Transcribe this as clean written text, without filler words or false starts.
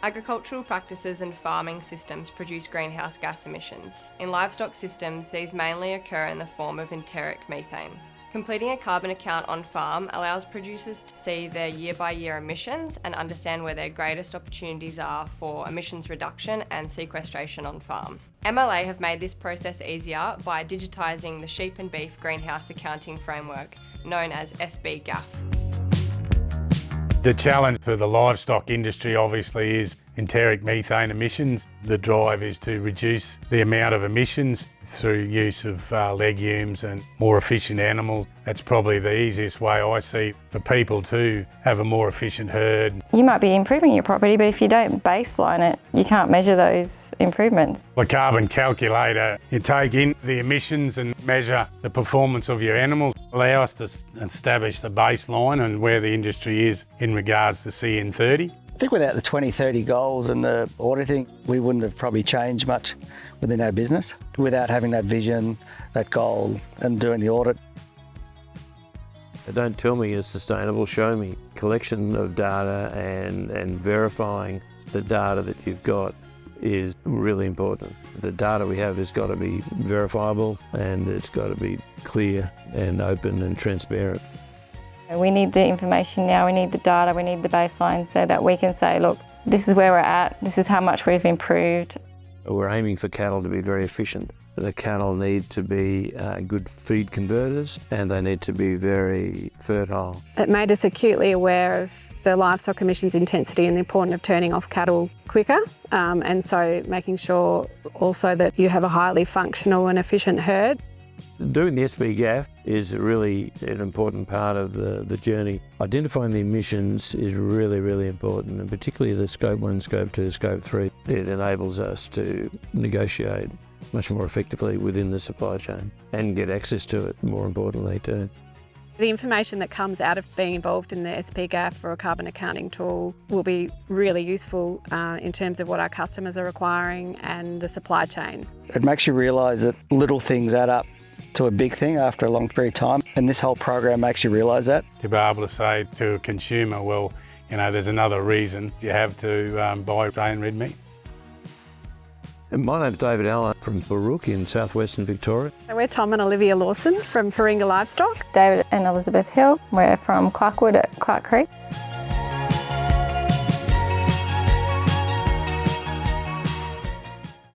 Agricultural practices and farming systems produce greenhouse gas emissions. In livestock systems, these mainly occur in the form of enteric methane. Completing a carbon account on farm allows producers to see their year-by-year emissions and understand where their greatest opportunities are for emissions reduction and sequestration on farm. MLA have made this process easier by digitising the sheep and beef greenhouse accounting framework, known as SB-GAF. The challenge for the livestock industry obviously is enteric methane emissions. The drive is to reduce the amount of emissions through use of legumes and more efficient animals. That's probably the easiest way I see for people to have a more efficient herd. You might be improving your property, but if you don't baseline it, you can't measure those improvements. The carbon calculator, you take in the emissions and measure the performance of your animals, allow us to establish the baseline and where the industry is in regards to CN30. I think without the 2030 goals and the auditing, we wouldn't have probably changed much within our business without having that vision, that goal and doing the audit. Don't tell me it's sustainable, show me. Collection of data and verifying the data that you've got is really important. The data we have has got to be verifiable and it's got to be clear and open and transparent. We need the information now, we need the data, we need the baseline so that we can say, look, this is where we're at, this is how much we've improved. We're aiming for cattle to be very efficient. The cattle need to be good feed converters and they need to be very fertile. It made us acutely aware of the livestock emissions intensity and the importance of turning off cattle quicker, and so making sure also that you have a highly functional and efficient herd. Doing the SB-GAF is really an important part of the journey. Identifying the emissions is really, really important, and particularly the Scope 1, Scope 2, Scope 3. It enables us to negotiate much more effectively within the supply chain and get access to it, more importantly too. The information that comes out of being involved in the SB-GAF or a carbon accounting tool will be really useful in terms of what our customers are requiring and the supply chain. It makes you realise that little things add up to a big thing after a long period of time, and this whole program makes you realise that. To be able to say to a consumer, well, you know, there's another reason you have to buy grey and red meat. And my name's David Allen from Barook in southwestern Victoria. So we're Tom and Olivia Lawson from Faringa Livestock. David and Elizabeth Hill, we're from Clarkwood at Clark Creek.